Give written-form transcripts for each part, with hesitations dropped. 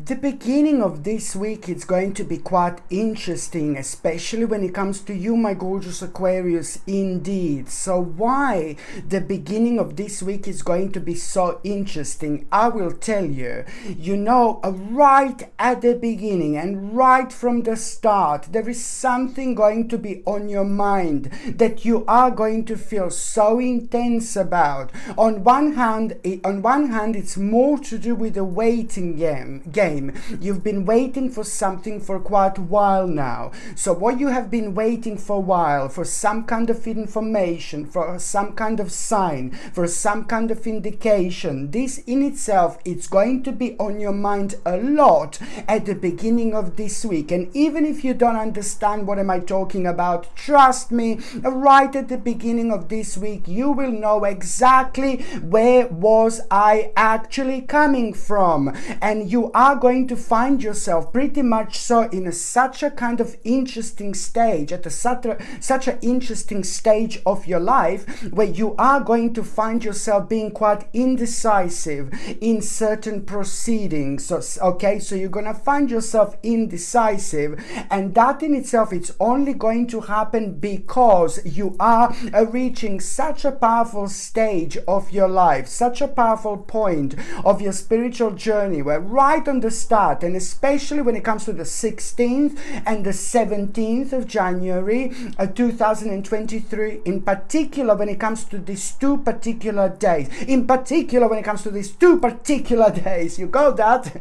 The beginning of this week is going to be quite interesting, especially when it comes to you, my gorgeous Aquarius, indeed. So why the beginning of this week is going to be so interesting, I will tell you. Right at the beginning and right from the start, there is something going to be on your mind that you are going to feel so intense about. On one hand, it's more to do with the waiting game. You've been waiting for something for quite a while now. So what you have been waiting for a while, for some kind of information, for some kind of sign, for some kind of indication, this in itself, it's going to be on your mind a lot at the beginning of this week. And even if you don't understand what am I talking about, trust me, right at the beginning of this week, you will know exactly where was I actually coming from. And you are going to find yourself pretty much so in such a kind of interesting stage, at such an interesting stage of your life, where you are going to find yourself being quite indecisive in certain proceedings. So you're going to find yourself indecisive, and that in itself, it's only going to happen because you are reaching such a powerful stage of your life, such a powerful point of your spiritual journey, where right on the start, and especially when it comes to the 16th and the 17th of January 2023, in particular when it comes to these two particular days, you got that?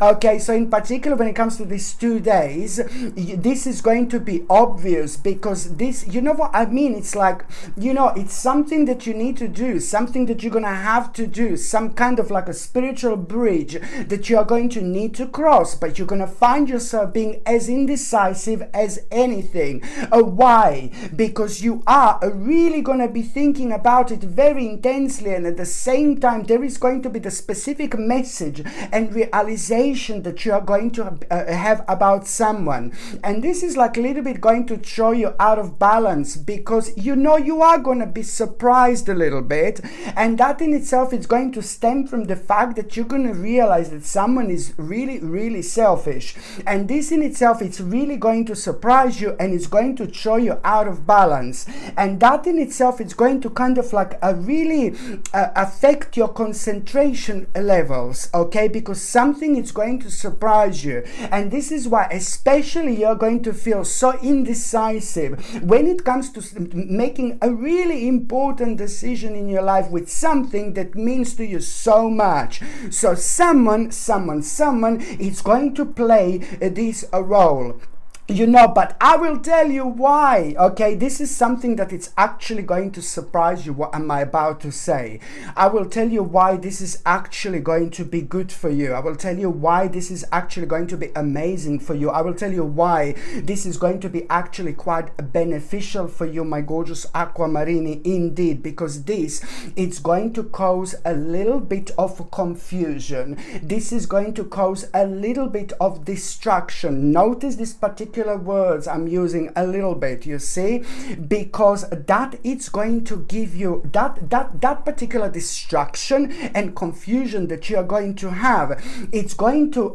Okay, so in particular when it comes to these 2 days, this is going to be obvious, because this, you know what I mean, it's like, it's something that you need to do, something that you're gonna have to do, some kind of like a spiritual bridge that you are going to need to cross, but you're going to find yourself being as indecisive as anything. Why? Because you are really going to be thinking about it very intensely, and at the same time there is going to be the specific message and realization that you are going to have about someone, and this is like a little bit going to throw you out of balance, because you are going to be surprised a little bit, and that in itself is going to stem from the fact that you're going to realize that someone is really selfish, and this in itself, it's really going to surprise you, and it's going to throw you out of balance, and that in itself is going to kind of like really affect your concentration levels, okay, because something is going to surprise you, and this is why especially you're going to feel so indecisive when it comes to making a really important decision in your life with something that means to you so much. So someone is going to play this role. But I will tell you why, okay? This is something that it's actually going to surprise you, what am I about to say. I will tell you why this is actually going to be good for you. I will tell you why this is actually going to be amazing for you. I will tell you why this is going to be actually quite beneficial for you, my gorgeous Aquamarini, indeed, because it's going to cause a little bit of confusion. This is going to cause a little bit of distraction. Notice this particular words I'm using a little bit, you see, because that it's going to give you that particular distraction and confusion that you are going to have. It's going to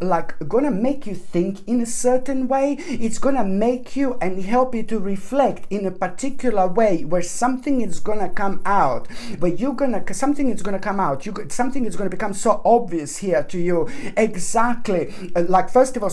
make you think in a certain way. It's gonna make you and help you to reflect in a particular way, where something is gonna come out, something is gonna become so obvious here to you, exactly, first of all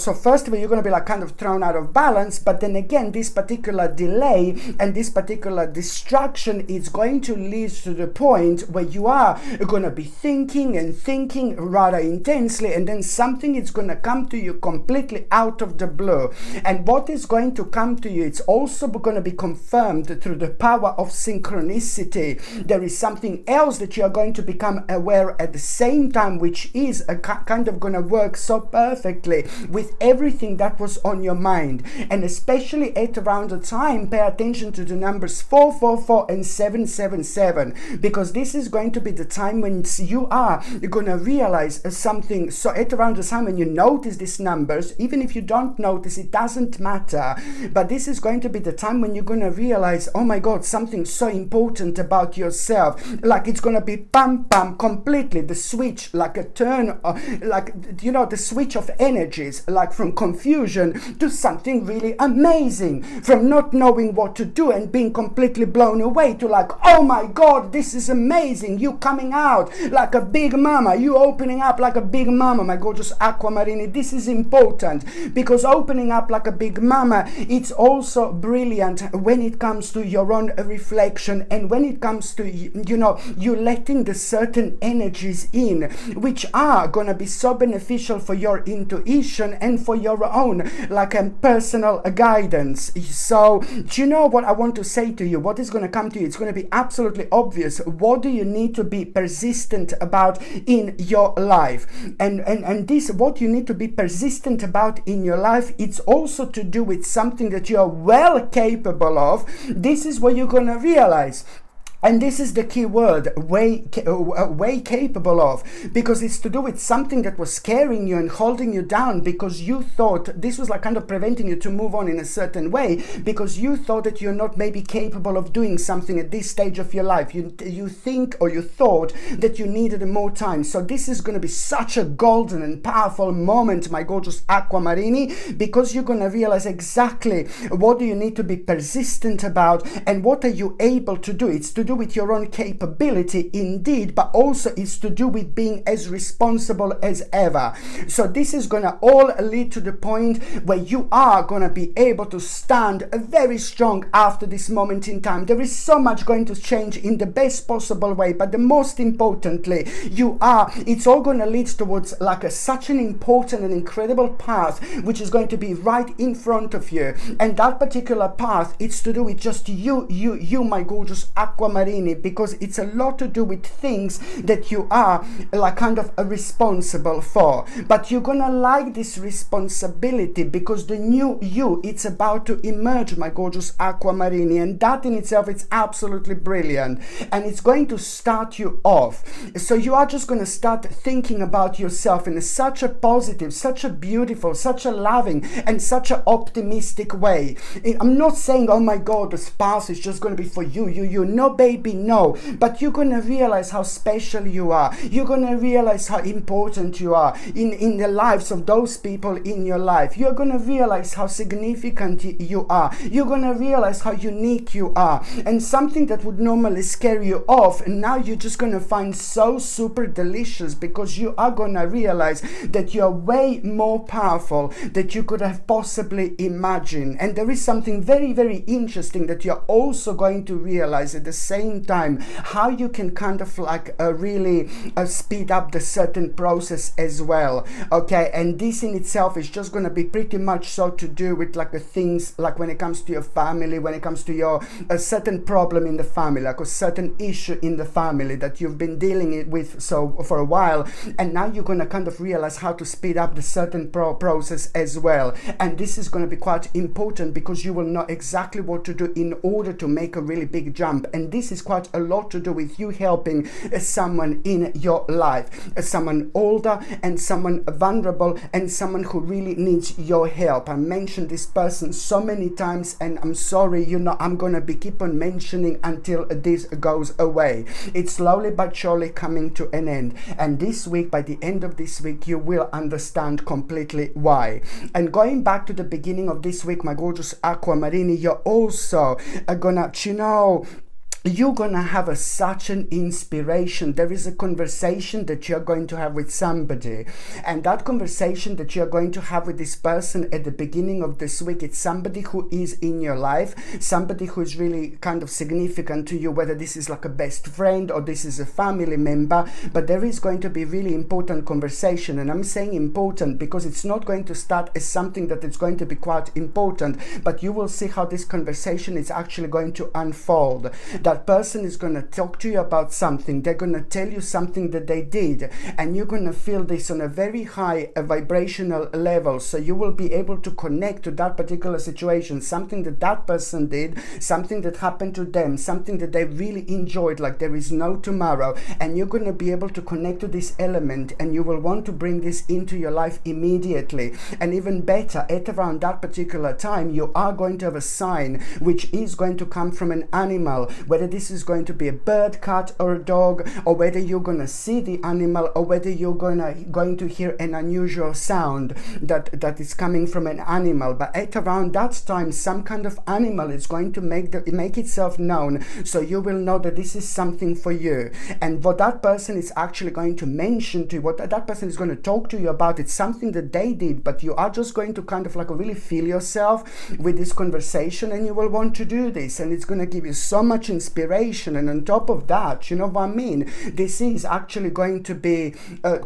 you're gonna be like kind of thrown out of balance, but then again, this particular delay and this particular distraction is going to lead to the point where you are going to be thinking rather intensely, and then something is going to come to you completely out of the blue. And what is going to come to you, it's also going to be confirmed through the power of synchronicity. There is something else that you are going to become aware at the same time, which is kind of going to work so perfectly with everything that was on your mind. And especially at around the time, pay attention to the numbers 444 and 777, because this is going to be the time when you are going to realize something. So at around the time when you notice these numbers, even if you don't notice, it doesn't matter, but this is going to be the time when you're going to realize, oh my God, something so important about yourself. Like it's going to be pam pam, completely the switch, like a turn, like, you know, the switch of energies, like from confusion to something really amazing, from not knowing what to do and being completely blown away to like, oh my God, this is amazing. You coming out like a big mama, you opening up like a big mama, my gorgeous Aquamarini. This is important, because opening up like a big mama, it's also brilliant when it comes to your own reflection, and when it comes to, you know, you letting the certain energies in which are gonna be so beneficial for your intuition and for your own like a personal guidance. So do you know what I want to say to you? What is going to come to you? It's going to be absolutely obvious. What do you need to be persistent about in your life? And this, what you need to be persistent about in your life, it's also to do with something that you are well capable of. This is what you're going to realize. And this is the key word, way capable of, because it's to do with something that was scaring you and holding you down, because you thought this was like kind of preventing you to move on in a certain way, because you thought that you're not maybe capable of doing something at this stage of your life. You think, or you thought that you needed more time. So this is going to be such a golden and powerful moment, my gorgeous Aquamarini, because you're going to realize exactly what do you need to be persistent about and what are you able to do. It's to do with your own capability indeed, but also it's to do with being as responsible as ever. So this is gonna all lead to the point where you are gonna be able to stand very strong after this moment in time. There is so much going to change in the best possible way, but the most importantly, it's all gonna lead towards like such an important and incredible path which is going to be right in front of you. And that particular path, it's to do with just you, my gorgeous Aquamarine, because it's a lot to do with things that you are like kind of responsible for. But you're gonna like this responsibility because the new you, it's about to emerge, my gorgeous Aquamarini, and that in itself, it's absolutely brilliant, and it's going to start you off. So you are just going to start thinking about yourself in such a positive, such a beautiful, such a loving, and such an optimistic way. I'm not saying, oh my God, the path is just going to be for you. No, baby, no. But you're going to realize how special you are. You're going to realize how important you are in the lives of those people in your life. You're going to realize how significant you are. You're going to realize how unique you are. And something that would normally scare you off, and now you're just going to find so super delicious, because you are going to realize that you're way more powerful than you could have possibly imagined. And there is something very, very interesting that you're also going to realize at the same time, how you can kind of like really speed up the certain process as well. Okay, and this in itself is just going to be pretty much so to do with like things like when it comes to your family, when it comes to your a certain problem in the family, like a certain issue in the family that you've been dealing with so for a while, and now you're going to kind of realize how to speed up the certain process as well. And this is going to be quite important, because you will know exactly what to do in order to make a really big jump. And this is quite a lot to do with you helping someone in your life, someone older and someone vulnerable and someone who really needs your help. I mentioned this person so many times, and I'm sorry, I'm gonna be keep on mentioning until this goes away. It's slowly but surely coming to an end, and this week, by the end of this week, you will understand completely why. And going back to the beginning of this week, my gorgeous Aquamarini, you're also gonna, you're gonna have such an inspiration. There is a conversation that you're going to have with somebody, and that conversation that you're going to have with this person at the beginning of this week, it's somebody who is in your life, somebody who is really kind of significant to you, whether this is like a best friend or this is a family member. But there is going to be really important conversation, and I'm saying important because it's not going to start as something that it's going to be quite important, but you will see how this conversation is actually going to unfold. That person is going to talk to you about something. They're going to tell you something that they did, and you're going to feel this on a very high vibrational level. So you will be able to connect to that particular situation, something that that person did, something that happened to them, something that they really enjoyed, like there is no tomorrow. And you're going to be able to connect to this element, and you will want to bring this into your life immediately. And even better, at around that particular time, you are going to have a sign which is going to come from an animal, whether this is going to be a bird, cat, or a dog, or whether you're going to see the animal, or whether you're going to hear an unusual sound that is coming from an animal. But at around that time, some kind of animal is going to make itself known, so you will know that this is something for you. And what that person is actually going to mention to you, what that person is going to talk to you about, it's something that they did, but you are just going to kind of like really feel yourself with this conversation, and you will want to do this, and it's going to give you so much inspiration. And on top of that, you know what I mean, this is actually going to be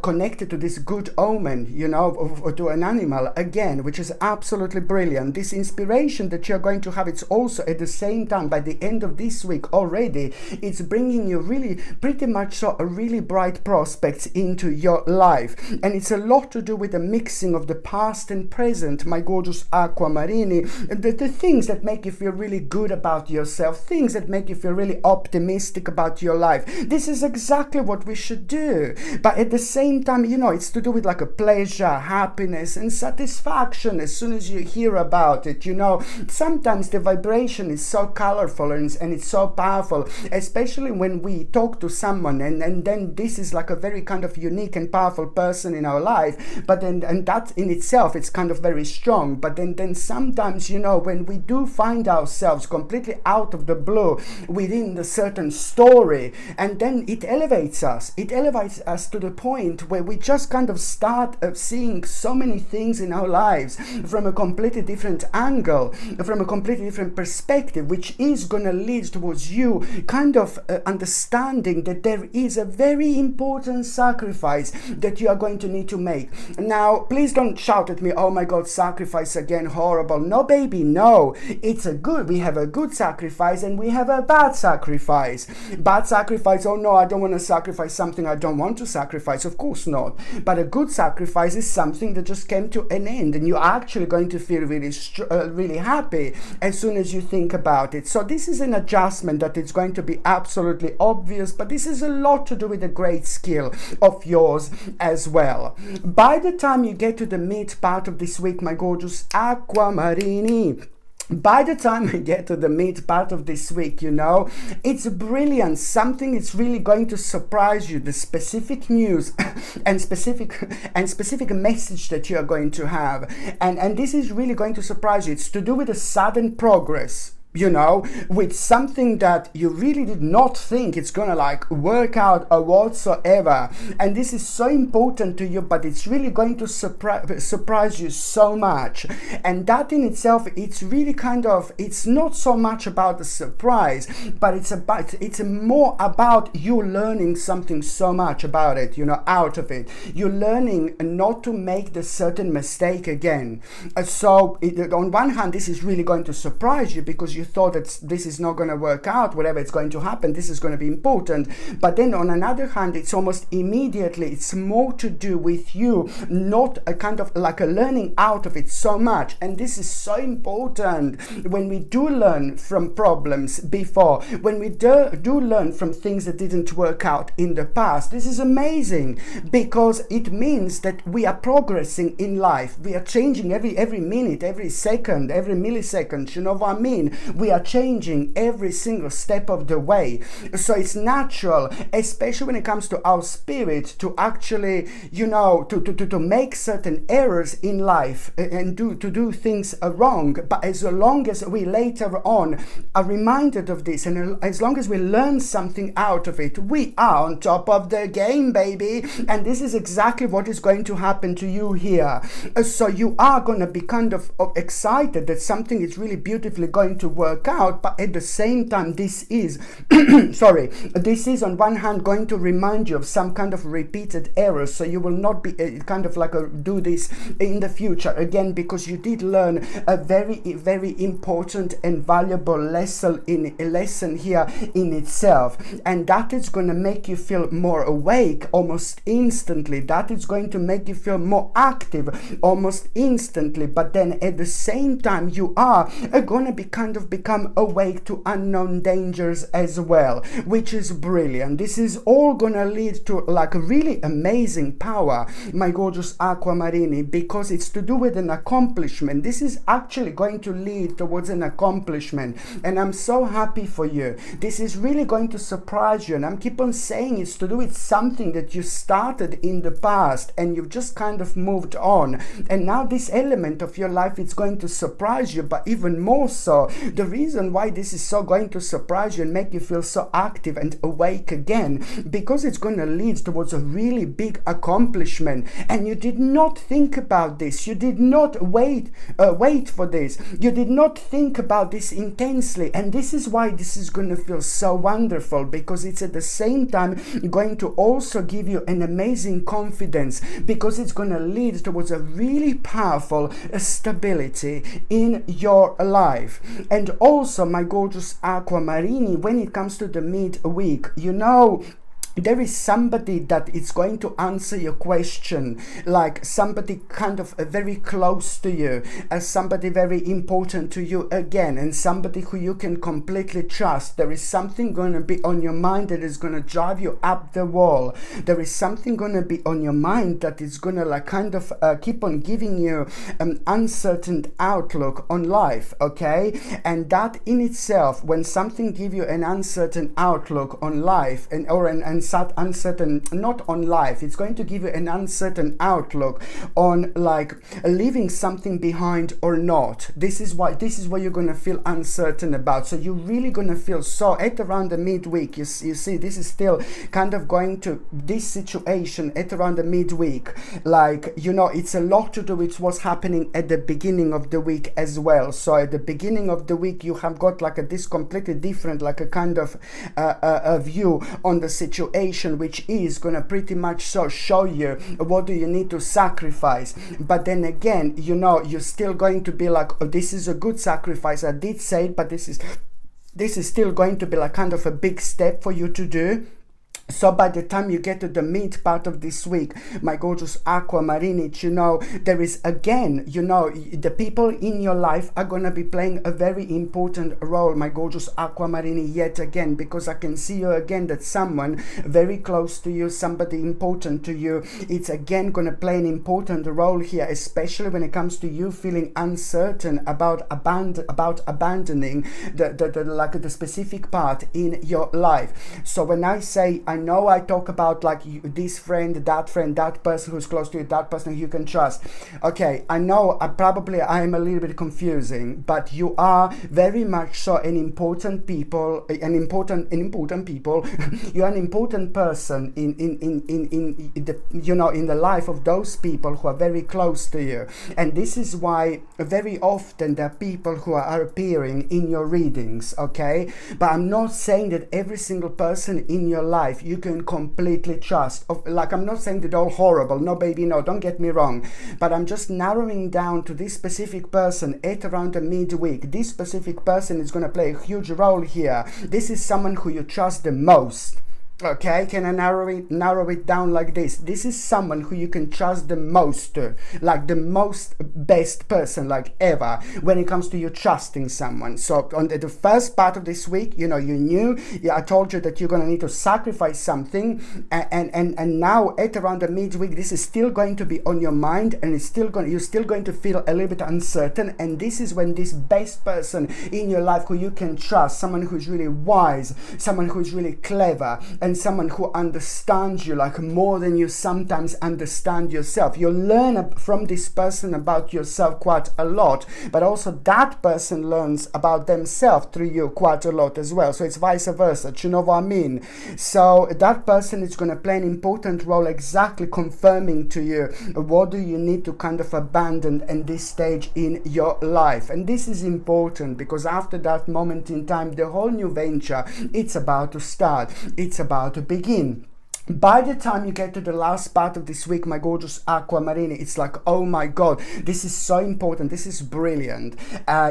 connected to this good omen, you know, or to an animal again, which is absolutely brilliant. This inspiration that you're going to have, it's also at the same time, by the end of this week already, it's bringing you really pretty much so a really bright prospects into your life. And it's a lot to do with the mixing of the past and present, my gorgeous Aquamarini. The things that make you feel really good about yourself, things that make you feel really optimistic about your life. This is exactly what we should do. But at the same time, you know, it's to do with like a pleasure, happiness, and satisfaction as soon as you hear about it. You know, sometimes the vibration is so colorful and it's so powerful, especially when we talk to someone and then this is like a very kind of unique and powerful person in our life, but then, and that in itself, it's kind of very strong. But then sometimes, you know, when we do find ourselves completely out of the blue within a certain story, and then it elevates us to the point where we just kind of start seeing so many things in our lives from a completely different angle, from a completely different perspective, which is going to lead towards you kind of understanding that there is a very important sacrifice that you are going to need to make. Now, please don't shout at me, oh my God, sacrifice again, horrible. No, baby, no. We have a good sacrifice and we have a bad sacrifice. Bad sacrifice, oh no, I don't want to sacrifice something I don't want to sacrifice. Of course not. But a good sacrifice is something that just came to an end, and you're actually going to feel really happy as soon as you think about it. So this is an adjustment that is going to be absolutely obvious, but this is a lot to do with a great skill of yours as well. By the time you get to the mid part of this week, my gorgeous Aquamarini, by the time we get to the mid part of this week, you know, it's brilliant. Something is really going to surprise you. The specific news and specific message that you are going to have. And this is really going to surprise you. It's to do with a sudden progress, you know, with something that you really did not think it's gonna like work out or whatsoever. And this is so important to you, but it's really going to surprise you so much. And that in itself, it's really kind of, it's not so much about the surprise, but it's more about you learning something so much about it, you know, out of it. You're learning not to make the certain mistake again. So on one hand, this is really going to surprise you because you thought that this is not going to work out, whatever it's going to happen, this is going to be important. But then on another hand, it's almost immediately, it's more to do with you, not a kind of like a learning out of it so much. And this is so important when we do learn from problems before, when we do learn from things that didn't work out in the past. This is amazing because it means that we are progressing in life. We are changing every minute, every second, every millisecond, you know what I mean? We are changing every single step of the way. So it's natural, especially when it comes to our spirit, to actually, you know, to make certain errors in life and to do things wrong. But as long as we later on are reminded of this, and as long as we learn something out of it, we are on top of the game, baby. And this is exactly what is going to happen to you here. So you are going to be kind of excited that something is really beautifully going to work out, but at the same time, this is sorry, this is on one hand going to remind you of some kind of repeated errors, so you will not be kind of like do this in the future again, because you did learn a very important and valuable lesson here in itself, and that is going to make you feel more awake almost instantly. That is going to make you feel more active almost instantly, but then at the same time you are going to become awake to unknown dangers as well, which is brilliant. This is all going to lead to like a really amazing power, my gorgeous Aquamarini, because it's to do with an accomplishment. This is actually going to lead towards an accomplishment, and I'm so happy for you. This is really going to surprise you, and I'm keep on saying it's to do with something that you started in the past and you've just kind of moved on, and now this element of your life is going to surprise you. But even more so, the reason why this is so going to surprise you and make you feel so active and awake again, because it's going to lead towards a really big accomplishment, and you did not think about this, you did not wait for this, you did not think about this intensely, and this is why this is going to feel so wonderful, because it's at the same time going to also give you an amazing confidence, because it's going to lead towards a really powerful stability in your life. And also, my gorgeous Aquamarini, when it comes to the midweek, you know, there is somebody that is going to answer your question, like somebody kind of very close to you, as somebody very important to you again, and somebody who you can completely trust. There is something going to be on your mind that is going to drive you up the wall. There is something going to be on your mind that is going to like kind of keep on giving you an uncertain outlook on life, okay? And that in itself, when something gives you an uncertain outlook on life, and uncertain, not on life, it's going to give you an uncertain outlook on like leaving something behind or not. This is what you're going to feel uncertain about. So you're really going to feel so at around the midweek, you see, this is still kind of going to this situation at around the midweek, like, you know, it's a lot to do with what's happening at the beginning of the week as well. So at the beginning of the week you have got like this completely different, like a kind of a view on the situation, which is going to pretty much so show you what do you need to sacrifice. But then again, you know, you're still going to be like, oh, this is a good sacrifice, I did say it, but this is still going to be like kind of a big step for you to do. So by the time you get to the mid part of this week, my gorgeous Aquamarini, you know, there is again, you know, the people in your life are going to be playing a very important role, my gorgeous Aquamarini, yet again, because I can see you again that someone very close to you, somebody important to you, it's again going to play an important role here, especially when it comes to you feeling uncertain about abandoning the specific part in your life. So when I say, I know I talk about like this friend, that person who's close to you, that person you can trust. Okay, I know I am a little bit confusing, but you are very much so an important people. You're an important person in the, you know, in the life of those people who are very close to you. And this is why very often there are people who are appearing in your readings, okay? But I'm not saying that every single person in your life you can completely trust. Like, I'm not saying they're all horrible, no baby, no, don't get me wrong, but I'm just narrowing down to this specific person at around the midweek. This specific person is going to play a huge role here. This is someone who you trust the most. Okay, can I narrow it down like this? This is someone who you can trust the most, like the most best person like ever when it comes to you trusting someone. So on the first part of this week, you know, you knew, I told you that you're going to need to sacrifice something, and now at around the midweek, this is still going to be on your mind, and you're still going to feel a little bit uncertain. And this is when this best person in your life who you can trust, someone who's really wise, someone who's really clever, and and someone who understands you like more than you sometimes understand yourself. You'll learn from this person about yourself quite a lot, but also that person learns about themselves through you quite a lot as well. So it's vice versa. Do you know what I mean? So that person is going to play an important role, exactly confirming to you what do you need to kind of abandon in this stage in your life. And this is important because after that moment in time, the whole new venture, it's about to start. It's about to begin. By the time you get to the last part of this week, my gorgeous Aquamarine, it's like, oh my God, this is so important. This is brilliant.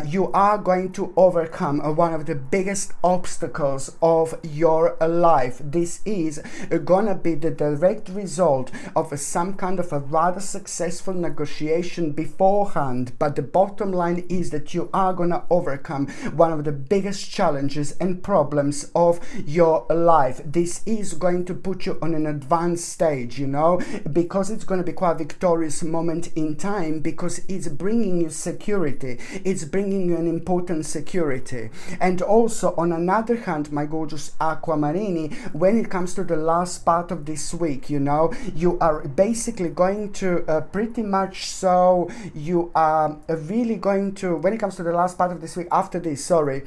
You are going to overcome one of the biggest obstacles of your life. This is gonna be the direct result of some kind of a rather successful negotiation beforehand. But the bottom line is that you are gonna overcome one of the biggest challenges and problems of your life. This is going to put you on an advanced stage, you know, because it's going to be quite a victorious moment in time, because it's bringing you security. It's bringing you an important security. And also, on another hand, my gorgeous Aquamarine, when it comes to the last part of this week, you know, you are basically going to pretty much, so you are really going to, when it comes to the last part of this week, after this, sorry,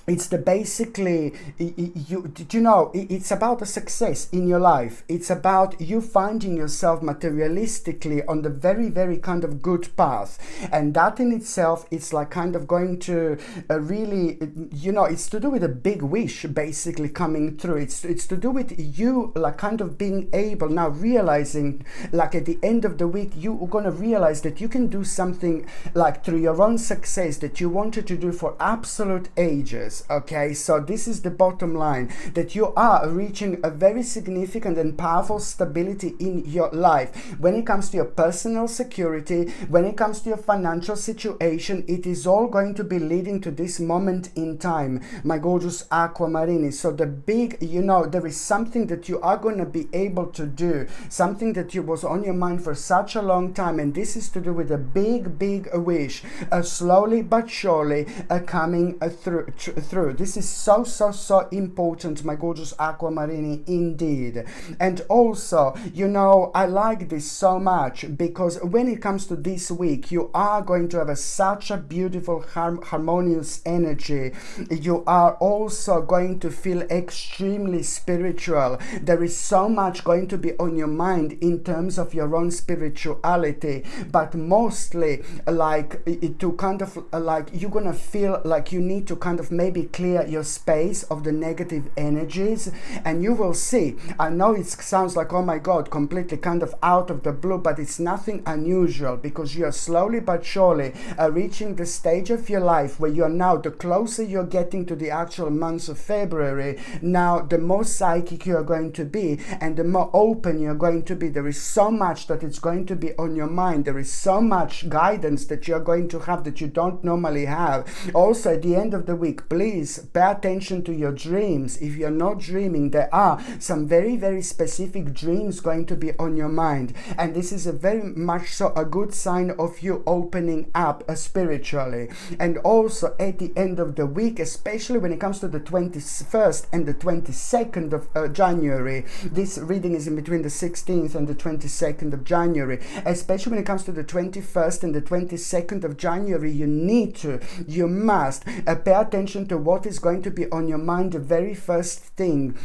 it's the basically, you know, it's about the success in your life. It's about you finding yourself materialistically on the very, very kind of good path. And that in itself, it's like kind of going to really, you know, it's to do with a big wish basically coming through. It's to do with you like kind of being able now, realizing like at the end of the week, you're going to realize that you can do something like through your own success that you wanted to do for absolute ages. Okay, so this is the bottom line, that you are reaching a very significant and powerful stability in your life. When it comes to your personal security, when it comes to your financial situation, it is all going to be leading to this moment in time, my gorgeous Aquamarine. So the big, you know, there is something that you are going to be able to do, something that you was on your mind for such a long time, and this is to do with a big, big wish, slowly but surely coming through. This is so important, my gorgeous Aquamarine, indeed. And also, you know, I like this so much because when it comes to this week, you are going to have such a beautiful harmonious energy. You are also going to feel extremely spiritual. There is so much going to be on your mind in terms of your own spirituality, but mostly like to kind of like you're gonna feel like you need to kind of maybe clear your space of the negative energies, and you will see, I know it sounds like, oh my God, completely kind of out of the blue, but it's nothing unusual, because you are slowly but surely reaching the stage of your life where you are now, the closer you're getting to the actual month of February, now the more psychic you are going to be and the more open you're going to be. There is so much that it's going to be on your mind. There is so much guidance that you're going to have that you don't normally have. Also, at the end of the week, please pay attention to your dreams. If you're not dreaming, there are some very, very specific dreams going to be on your mind, and this is a very much so a good sign of you opening up spiritually. And also at the end of the week, especially when it comes to the 21st and the 22nd of January, this reading is in between the 16th and the 22nd of January, especially when it comes to the 21st and the 22nd of January, you must pay attention to what is going to be on your mind the very first thing.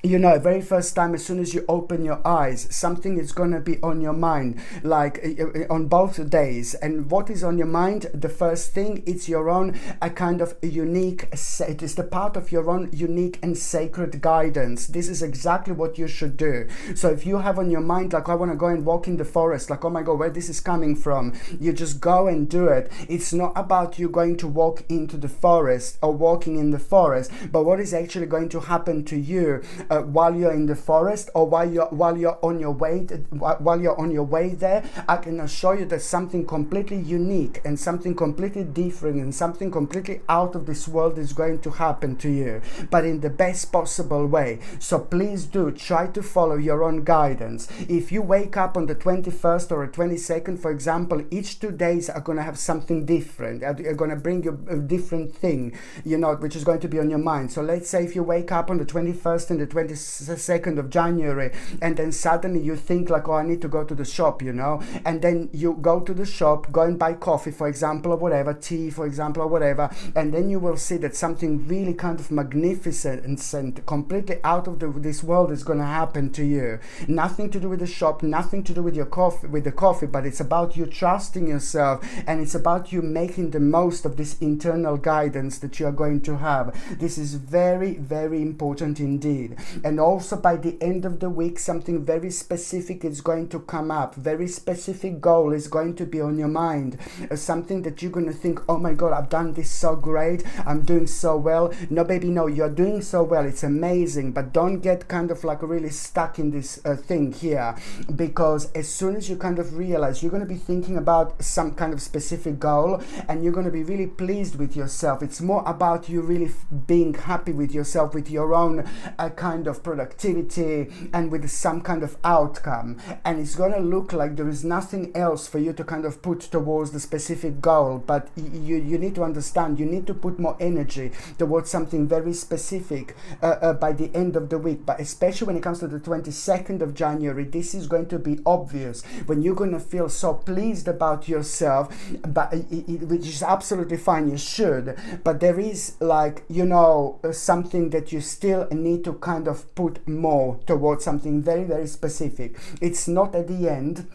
You know, very first time, as soon as you open your eyes, something is going to be on your mind, like on both days. And what is on your mind? The first thing, it's your own a kind of unique, it is the part of your own unique and sacred guidance. This is exactly what you should do. So if you have on your mind, like, I want to go and walk in the forest, like, oh my God, where this is coming from, you just go and do it. It's not about you going to walk into the forest or walking in the forest, but what is actually going to happen to you while you're in the forest, or while you're on your way there. I can assure you that something completely unique and something completely different and something completely out of this world is going to happen to you, but in the best possible way. So please do try to follow your own guidance. If you wake up on the 21st or the 22nd, for example, each 2 days are going to have something different, are going to bring you a different thing, you know, which is going to be on your mind. So let's say if you wake up on the 21st and the 22nd of January, and then suddenly you think like, oh, I need to go to the shop, you know, and then you go to the shop, go and buy coffee, for example, or whatever, tea, for example, or whatever, and then you will see that something really kind of magnificent and completely out of this world is going to happen to you. Nothing to do with the shop, nothing to do with your coffee, with the coffee, but it's about you trusting yourself, and it's about you making the most of this internal guidance that you are going to have. This is very, very important indeed. And also by the end of the week, something very specific is going to come up. Very specific goal is going to be on your mind. Something that you're going to think, oh my God, I've done this so great, I'm doing so well. No, baby, no, you're doing so well, it's amazing, but don't get kind of like really stuck in this thing here, because as soon as you kind of realize you're going to be thinking about some kind of specific goal, and you're going to be really pleased with yourself. It's more about you really being happy with yourself, with your own kind of productivity, and with some kind of outcome, and it's going to look like there is nothing else for you to kind of put towards the specific goal. But you need to understand, you need to put more energy towards something very specific by the end of the week. But especially when it comes to the 22nd of January, this is going to be obvious when you're going to feel so pleased about yourself, but which is absolutely fine, you should, but there is, like, you know, something that you still need to kind of put more towards something very, very specific. It's not at the end,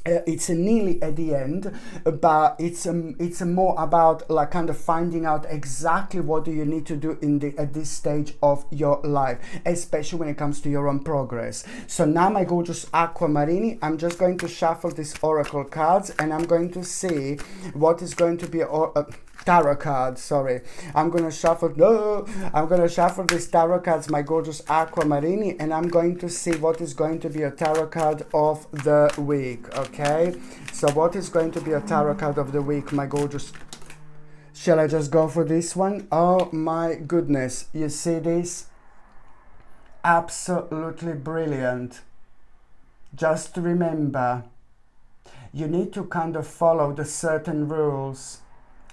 it's nearly at the end, but it's more about like kind of finding out exactly what do you need to do at this stage of your life, especially when it comes to your own progress. So now, my gorgeous aquamarini, I'm just going to shuffle these oracle cards, and I'm going to see what is going to be tarot cards, sorry. I'm gonna shuffle these tarot cards, my gorgeous aquamarini, and I'm going to see what is going to be a tarot card of the week. Okay, so what is going to be a tarot card of the week, my gorgeous? Shall I just go for this one? Oh my goodness, you see this? Absolutely brilliant. Just remember, you need to kind of follow the certain rules.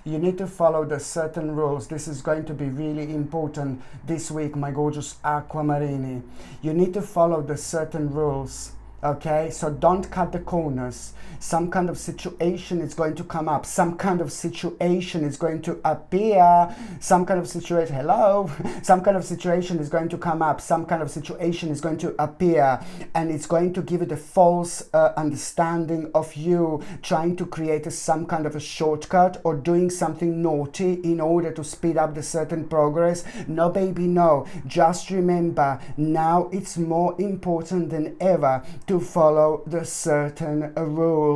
You need to follow the certain rules. This is going to be really important this week, my gorgeous aquamarini. You need to follow the certain rules. Okay, so don't cut the corners. Some kind of situation is going to come up. Some kind of situation is going to appear. Some kind of situation, hello? Some kind of situation is going to come up. Some kind of situation is going to appear. And it's going to give it a false understanding of you trying to create some kind of a shortcut or doing something naughty in order to speed up the certain progress. No, baby, no. Just remember, now it's more important than ever to follow the certain rules.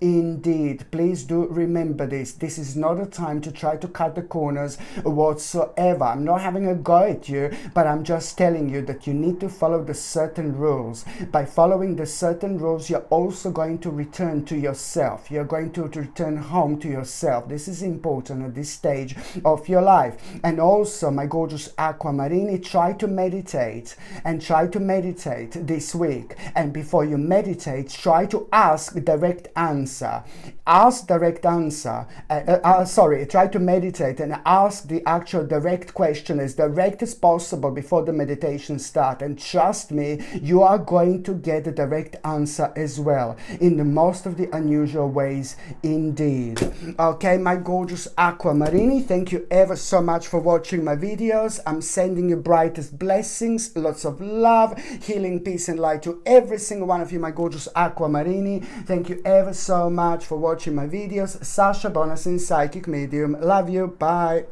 Indeed, please do remember this. This is not a time to try to cut the corners whatsoever. I'm not having a go at you, but I'm just telling you that you need to follow the certain rules. By following the certain rules, you're also going to return to yourself. You're going to return home to yourself. This is important at this stage of your life. And also, my gorgeous aquamarini, try to meditate, and try to meditate this week. And before you meditate, try to ask direct answer. Ask direct answer. Try to meditate and ask the actual direct question as direct as possible before the meditation starts. And trust me, you are going to get a direct answer as well, in the most of the unusual ways indeed. Okay, my gorgeous aquamarini, thank you ever so much for watching my videos. I'm sending you brightest blessings, lots of love, healing, peace and light to every single one of you, my gorgeous aquamarini. Thank you ever so much for watching my videos. Sasha Bonasin, psychic medium. Love you. Bye.